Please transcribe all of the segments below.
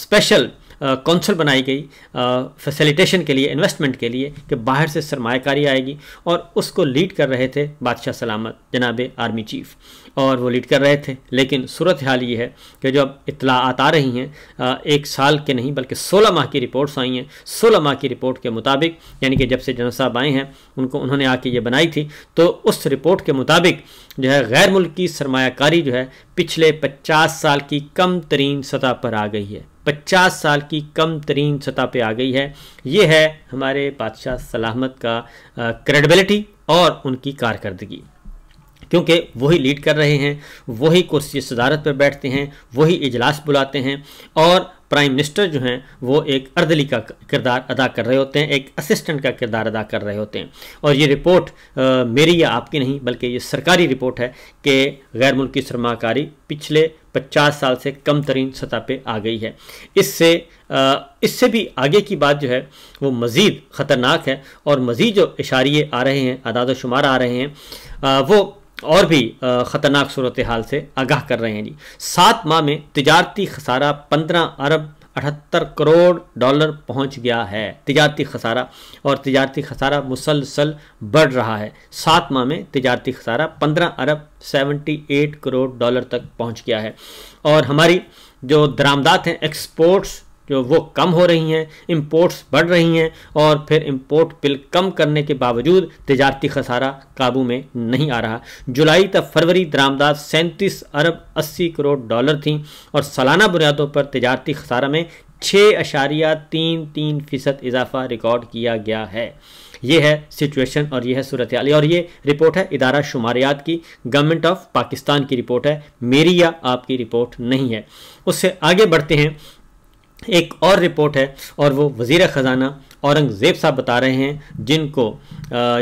Special council बनाई गई facilitation के लिए, इन्वेस्टमेंट के लिए, कि बाहर से सरमायाकारी आएगी, और उसको लीड कर रहे थे बादशाह सलामत जनाब आर्मी चीफ, और वो लीड कर रहे थे। लेकिन सूरत हाल ये है कि जो अब इत्तलाआत आ रही हैं, 1 साल के नहीं बल्कि 16 माह की रिपोर्ट्स आई हैं। 16 माह की रिपोर्ट के मुताबिक, यानी कि जब से जनरल साहब आए हैं उन्होंने आके ये बनाई थी, तो उस रिपोर्ट के मुताबिक जो है गैर मुल्की सरमायाकारी जो है पिछले 50 साल की कम तरीन सतह पर आ गई है। 50 साल की कम तरीन सतह पे आ गई है। ये है हमारे बादशाह सलामत का क्रेडिबिलिटी और उनकी कारकर्दगी, क्योंकि वही लीड कर रहे हैं, वही कुर्सी सदारत पर बैठते हैं, वही इजलास बुलाते हैं, और प्राइम मिनिस्टर जो हैं वो एक अर्दली का किरदार अदा कर रहे होते हैं, एक असिस्टेंट का किरदार अदा कर रहे होते हैं। और ये रिपोर्ट मेरी या आपकी नहीं बल्कि ये सरकारी रिपोर्ट है कि गैर मुल्की सरमाकारी पिछले 50 साल से कम तरीन सतह पे आ गई है। इससे भी आगे की बात जो है वो मज़ीद ख़तरनाक है, और मज़ीद जो इशारे आ रहे हैं, अदाद शुमार आ रहे हैं, वो और भी ख़तरनाक सूरत हाल से आगाह कर रहे हैं जी। 7 माह में तिजारती खसारा 15 अरब 78 करोड़ डॉलर पहुंच गया है, तिजारती खसारा, और तिजारती खसारा मुसलसल बढ़ रहा है। 7 माह में तिजारती खसारा 15 अरब 78 करोड़ डॉलर तक पहुंच गया है। और हमारी जो दरामदात हैं, एक्सपोर्ट्स जो वो कम हो रही हैं, इंपोर्ट्स बढ़ रही हैं, और फिर इंपोर्ट बिल कम करने के बावजूद तिजारती खसारा काबू में नहीं आ रहा। जुलाई तक फरवरी दरामदात 37 अरब 80 करोड़ डॉलर थी, और सालाना बुनियादों पर तिजारती खसारा में 6.33% इजाफा रिकॉर्ड किया गया है। ये है सिचुएशन और ये है सूरत हाल, और ये रिपोर्ट है इदारा शुमारियात की, गवर्नमेंट ऑफ पाकिस्तान की रिपोर्ट है, मेरी या आपकी रिपोर्ट नहीं है। उससे आगे बढ़ते हैं, एक और रिपोर्ट है, और वो वज़ीर ख़जाना औरंगज़ेब साहब बता रहे हैं, जिनको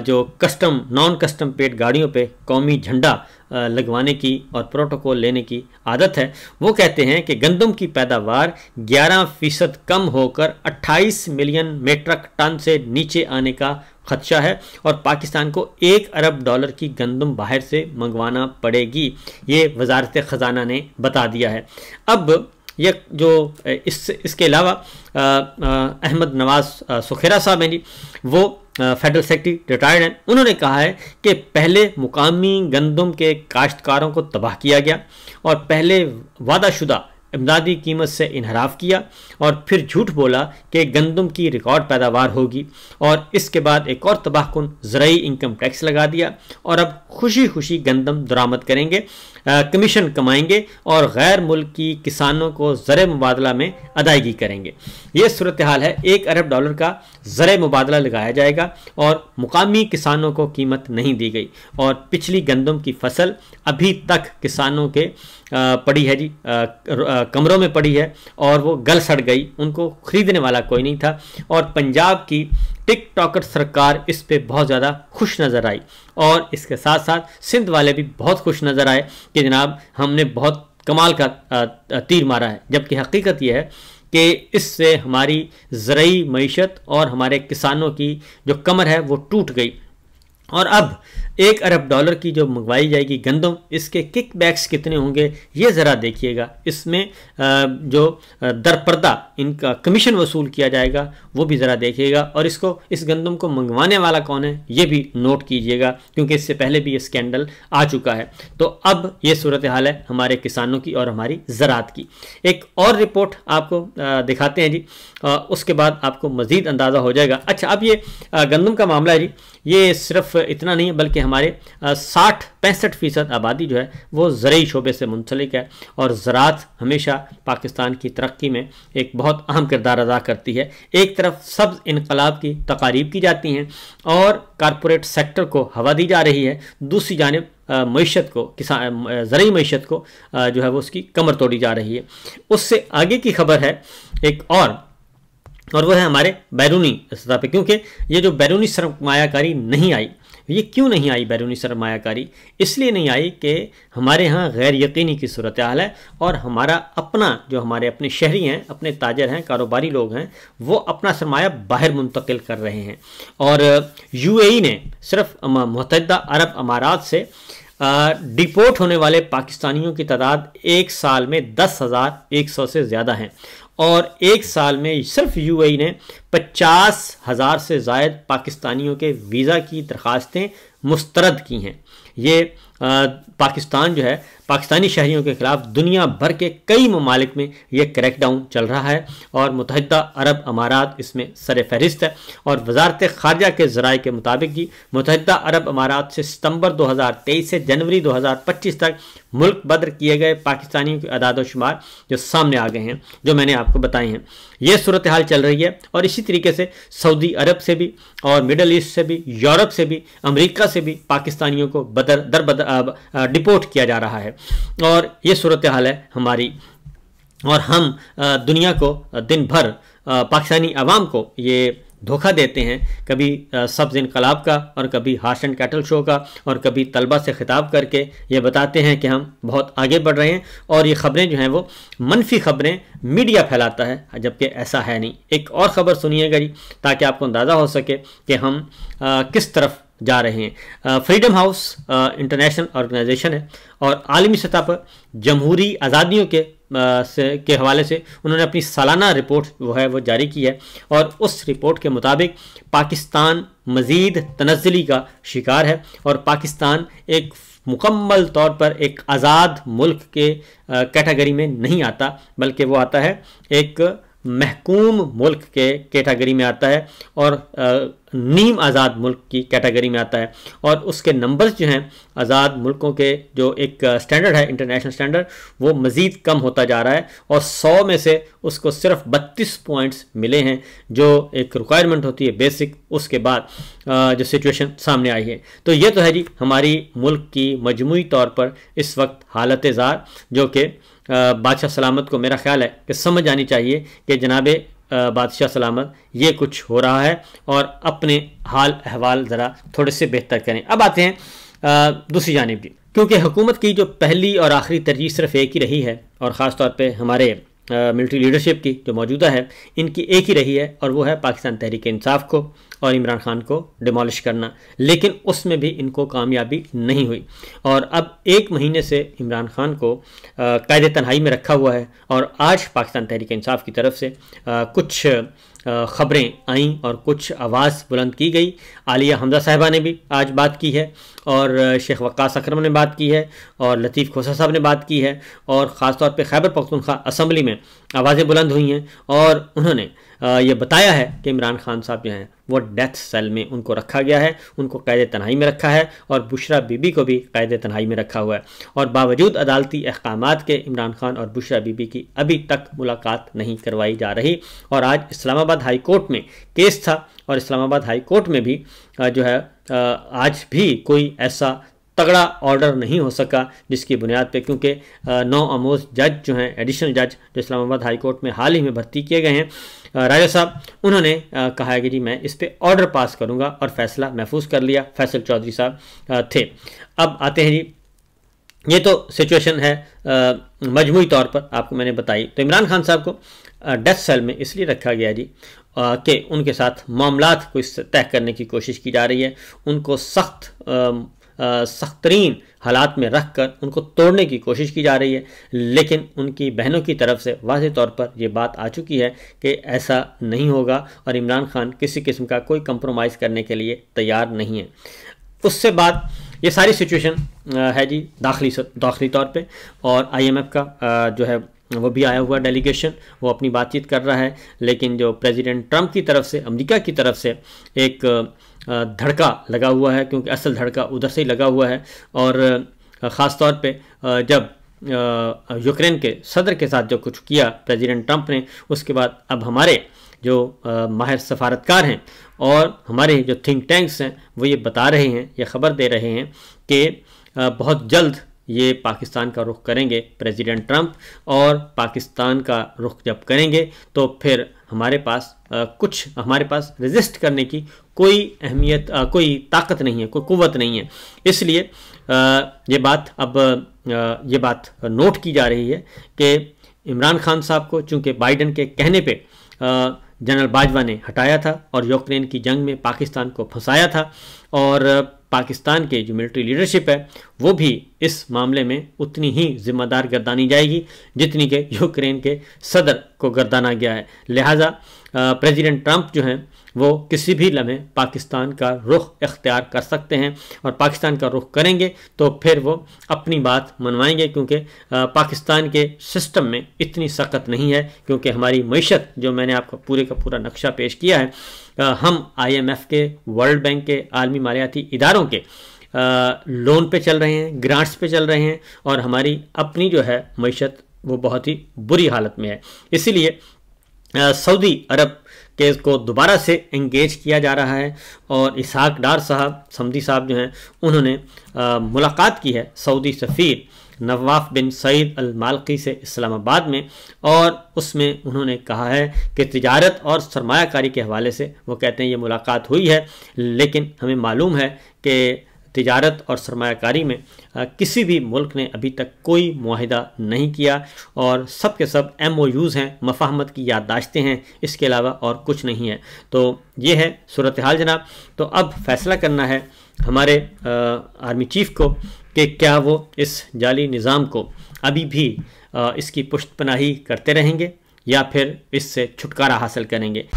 जो कस्टम नॉन कस्टम पेड गाड़ियों पे कौमी झंडा लगवाने की और प्रोटोकॉल लेने की आदत है। वो कहते हैं कि गंदम की पैदावार 11% कम होकर 28 मिलियन मीट्रिक टन से नीचे आने का खदशा है, और पाकिस्तान को 1 अरब डॉलर की गंदम बाहर से मंगवाना पड़ेगी। ये वजारत ख़जाना ने बता दिया है। अब ये जो इसके अलावा अहमद नवाज सुखेरा साहब हैं जी, वो फेडरल सेक्रेटरी रिटायर्ड हैं। उन्होंने कहा है कि पहले मुकामी गंदम के काश्तकारों को तबाह किया गया, और पहले वादाशुदा इमदादी कीमत से इनहराफ किया, और फिर झूठ बोला कि गंदम की रिकॉर्ड पैदावार होगी, और इसके बाद एक और तबाहकुन ज़राई इनकम टैक्स लगा दिया, और अब खुशी खुशी गंदम दरामद करेंगे, कमीशन कमाएंगे, और गैर मुल्की किसानों को ज़र मुबादला में अदायगी करेंगे। ये सूरत हाल है। 1 अरब डॉलर का ज़र मुबादला लगाया जाएगा, और मुकामी किसानों को कीमत नहीं दी गई, और पिछली गंदम की फसल अभी तक किसानों के पड़ी है जी, कमरों में पड़ी है, और वो गल सड़ गई, उनको खरीदने वाला कोई नहीं था। और पंजाब की टिकटॉकर सरकार इस पे बहुत ज़्यादा खुश नज़र आई, और इसके साथ साथ सिंध वाले भी बहुत खुश नज़र आए कि जनाब हमने बहुत कमाल का तीर मारा है। जबकि हकीकत यह है कि इससे हमारी ज़राई मईशत और हमारे किसानों की जो कमर है वो टूट गई, और अब 1 अरब डॉलर की जो मंगवाई जाएगी गंदम, इसके किकबैक्स कितने होंगे ये ज़रा देखिएगा। इसमें जो दरपर्दा इनका कमीशन वसूल किया जाएगा वो भी ज़रा देखिएगा, और इस गंदम को मंगवाने वाला कौन है ये भी नोट कीजिएगा, क्योंकि इससे पहले भी ये स्कैंडल आ चुका है। तो अब ये सूरत हाल है हमारे किसानों की और हमारी ज़राअत की। एक और रिपोर्ट आपको दिखाते हैं जी, उसके बाद आपको मज़ीद अंदाज़ा हो जाएगा। अच्छा, अब ये गंदम का मामला है जी, ये सिर्फ इतना नहीं है बल्कि हमारे 60-65% आबादी जो है वो ज़राई शोबे से मुंसलिक है, और ज़राअत हमेशा पाकिस्तान की तरक्की में एक बहुत अहम किरदार अदा करती है। एक तरफ सब्ज़ इनकलाब की तकारीब की जाती हैं और कारपोरेट सेक्टर को हवा दी जा रही है, दूसरी जानिब मईशत को, ज़राई मईशत को जो है वो उसकी कमर तोड़ी जा रही है। उससे आगे की खबर है एक और वो है हमारे बैरूनी सतह पे, क्योंकि ये जो बैरूनी सरमायाकारी नहीं आई, ये क्यों नहीं आई बैरूनी सरमायाकारी? इसलिए नहीं आई कि हमारे यहाँ गैर यकीनी की सूरत हाल है, और हमारा अपना जो हमारे अपने शहरी हैं, अपने ताजर हैं, कारोबारी लोग हैं, वो अपना सरमाया बाहर मुंतकिल कर रहे हैं। और UAE ने सिर्फ मुत्तहिदा अरब अमारात से डिपोर्ट होने वाले पाकिस्तानियों की तादाद एक साल में 10,100 से ज़्यादा है और एक साल में सिर्फ यूएई ने 50,000 से ज़ायद पाकिस्तानियों के वीज़ा की दरख्वास्तें मुस्तरद की हैं। ये पाकिस्तान जो है पाकिस्तानी शहरियों के खिलाफ दुनिया भर के कई ममालिक में ये क्रैकडाउन चल रहा है और मुत्तहिदा अरब अमारात इसमें सर फहरिस्त है। और वजारत खारजा के ज़राए के मुताबिक जी मुत्तहिदा अरब अमारात से सितंबर 2023 से जनवरी 2025 तक मुल्क बदर किए गए पाकिस्तानियों के अदाद शुमार जो सामने आ गए हैं, जो मैंने आपको बताए हैं, ये सूरत हाल चल रही है। और इसी तरीके से सऊदी अरब से भी और मिडल ईस्ट से भी, यूरोप से भी, अमेरिका से भी पाकिस्तानियों को डिपोर्ट किया जा रहा है और ये सूरत हाल है हमारी। और हम दुनिया को दिन भर पाकिस्तानी अवाम को ये धोखा देते हैं, कभी सब्ज़ इनकलाब का और कभी हार्स एंड कैटल शो का और कभी तलबा से खिताब करके ये बताते हैं कि हम बहुत आगे बढ़ रहे हैं और ये ख़बरें जो हैं वो मनफी ख़बरें मीडिया फैलाता है, जबकि ऐसा है नहीं। एक और ख़बर सुनिएगा जी ताकि आपको अंदाज़ा हो सके कि हम किस तरफ जा रहे हैं। फ्रीडम हाउस इंटरनेशनल ऑर्गेनाइजेशन है और आलमी सतह पर जमहूरी आज़ादियों के हवाले से उन्होंने अपनी सालाना रिपोर्ट वो जारी की है और उस रिपोर्ट के मुताबिक पाकिस्तान मज़ीद तनज़्ज़ुली का शिकार है और पाकिस्तान एक मुकम्मल तौर पर एक आज़ाद मुल्क के कैटेगरी में नहीं आता, बल्कि वो आता है एक महकूम मुल्क के कैटेगरी में आता है और नीम आज़ाद मुल्क की कैटेगरी में आता है। और उसके नंबर्स जो हैं आज़ाद मुल्कों के जो एक स्टैंडर्ड है, इंटरनेशनल स्टैंडर्ड, वो मज़ीद कम होता जा रहा है और 100 में से उसको सिर्फ 32 पॉइंट्स मिले हैं, जो एक रिक्वायरमेंट होती है बेसिक, उसके बाद जो सिचुएशन सामने आई है। तो ये तो है जी हमारी मुल्क की मजमूई तौर पर इस वक्त हालत ज़ार, जो कि बादशाह सलामत को मेरा ख्याल है कि समझ आनी चाहिए कि जनाबे बादशाह सलामत ये कुछ हो रहा है और अपने हाल अहवाल ज़रा थोड़े से बेहतर करें। अब आते हैं दूसरी जानिब भी, क्योंकि हुकूमत की जो पहली और आखिरी तरजीह सिर्फ एक ही रही है और ख़ास तौर पे हमारे मिलिट्री लीडरशिप की जो मौजूदा है, इनकी एक ही रही है और वो है पाकिस्तान तहरीक इंसाफ को और इमरान खान को डिमोलिश करना, लेकिन उसमें भी इनको कामयाबी नहीं हुई। और अब 1 महीने से इमरान खान को कायदे तन्हाई में रखा हुआ है और आज पाकिस्तान तहरीक इंसाफ की तरफ से कुछ ख़बरें आईं और कुछ आवाज़ बुलंद की गई। आलिया हमजा साहिबा ने भी आज बात की है और शेख वक्कास अकरम ने बात की है और लतीफ़ खोसा साहब ने बात की है और ख़ास तौर पे खैबर पख्तूनख्वा असम्बली में आवाज़ें बुलंद हुई हैं और उन्होंने ये बताया है कि इमरान खान साहब जो हैं वो डेथ सेल में उनको रखा गया है, उनको कैद तन्हाई में रखा है और बुशरा बीबी को भी कैद तन्हाई में रखा हुआ है। और बावजूद अदालती अहकामात के इमरान खान और बुशरा बीबी की अभी तक मुलाकात नहीं करवाई जा रही। और आज इस्लामाबाद हाई कोर्ट में केस था और इस्लामाबाद हाई कोर्ट में भी जो है आज भी कोई ऐसा तगड़ा ऑर्डर नहीं हो सका जिसकी बुनियाद पे, क्योंकि 9 आमोज जज जो हैं, एडिशनल जज जो इस्लामाबाद हाई कोर्ट में हाल ही में भर्ती किए गए हैं, राजा साहब, उन्होंने कहा है कि जी मैं इस पे ऑर्डर पास करूंगा और फैसला महफूज कर लिया। फैसल चौधरी साहब थे। अब आते हैं जी, ये तो सिचुएशन है मजमूई तौर पर आपको मैंने बताई। तो इमरान खान साहब को डेथ सेल में इसलिए रखा गया जी कि उनके साथ मामलात को तय करने की कोशिश की जा रही है, उनको सख्त तरीन हालात में रख कर उनको तोड़ने की कोशिश की जा रही है। लेकिन उनकी बहनों की तरफ से वाज़ेह तौर पर यह बात आ चुकी है कि ऐसा नहीं होगा और इमरान खान किसी किस्म का कोई कंप्रोमाइज़ करने के लिए तैयार नहीं है। उससे बाद ये सारी सिचुएशन है जी दाखिली तौर पे और IMF का जो है वो भी आया हुआ डेलीगेशन, वो अपनी बातचीत कर रहा है। लेकिन जो प्रेसिडेंट ट्रंप की तरफ से, अमेरिका की तरफ से एक धड़का लगा हुआ है, क्योंकि असल धड़का उधर से ही लगा हुआ है। और ख़ास तौर पे जब यूक्रेन के सदर के साथ जो कुछ किया प्रेसिडेंट ट्रंप ने, उसके बाद अब हमारे जो माहिर सफारतकार हैं और हमारे जो थिंक टैंक्स हैं वो ये बता रहे हैं, ये ख़बर दे रहे हैं कि बहुत जल्द ये पाकिस्तान का रुख करेंगे प्रेसिडेंट ट्रंप, और पाकिस्तान का रुख जब करेंगे तो फिर हमारे पास रेजिस्ट करने की कोई अहमियत, कोई ताकत नहीं है, कोई कुव्वत नहीं है। इसलिए ये बात नोट की जा रही है कि इमरान खान साहब को चूँकि बाइडन के कहने पे जनरल बाजवा ने हटाया था और यूक्रेन की जंग में पाकिस्तान को फंसाया था, और पाकिस्तान के जो मिलिट्री लीडरशिप है वो भी इस मामले में उतनी ही जिम्मेदार गर्दानी जाएगी जितनी कि यूक्रेन के सदर को गर्दाना गया है। लिहाजा प्रेसिडेंट ट्रंप जो हैं वो किसी भी लम्हे पाकिस्तान का रुख इख्तियार कर सकते हैं और पाकिस्तान का रुख करेंगे तो फिर वो अपनी बात मनवाएंगे, क्योंकि पाकिस्तान के सिस्टम में इतनी सख्त नहीं है, क्योंकि हमारी मईशत जो मैंने आपको पूरे का पूरा नक्शा पेश किया है, हम IMF के, वर्ल्ड बैंक के, आलमी मालियाती इदारों के लोन पे चल रहे हैं, ग्रांट्स पे चल रहे हैं और हमारी अपनी जो है मईशत वो बहुत ही बुरी हालत में है। इसीलिए सऊदी अरब के को दोबारा से एंगेज किया जा रहा है और इसहाक डार साहब, समदी साहब जो हैं, उन्होंने मुलाकात की है सऊदी सफ़ीर नवाफ बिन सईद अल मालकी से इस्लामाबाद में, और उसमें उन्होंने कहा है कि तिजारत और सरमायाकारी के हवाले से वो कहते हैं ये मुलाकात हुई है, लेकिन हमें मालूम है कि तिजारत और सरमायाकारी में किसी भी मुल्क ने अभी तक कोई मुआहिदा नहीं किया और सब के सब MOUs हैं, मफाहमत की याददाश्तें हैं, इसके अलावा और कुछ नहीं है। तो ये है सूरत हाल जनाब। तो अब फैसला करना है हमारे आर्मी चीफ को कि क्या वो इस जाली निज़ाम को अभी भी इसकी पुष्टपनाही करते रहेंगे या फिर इससे छुटकारा हासिल करेंगे।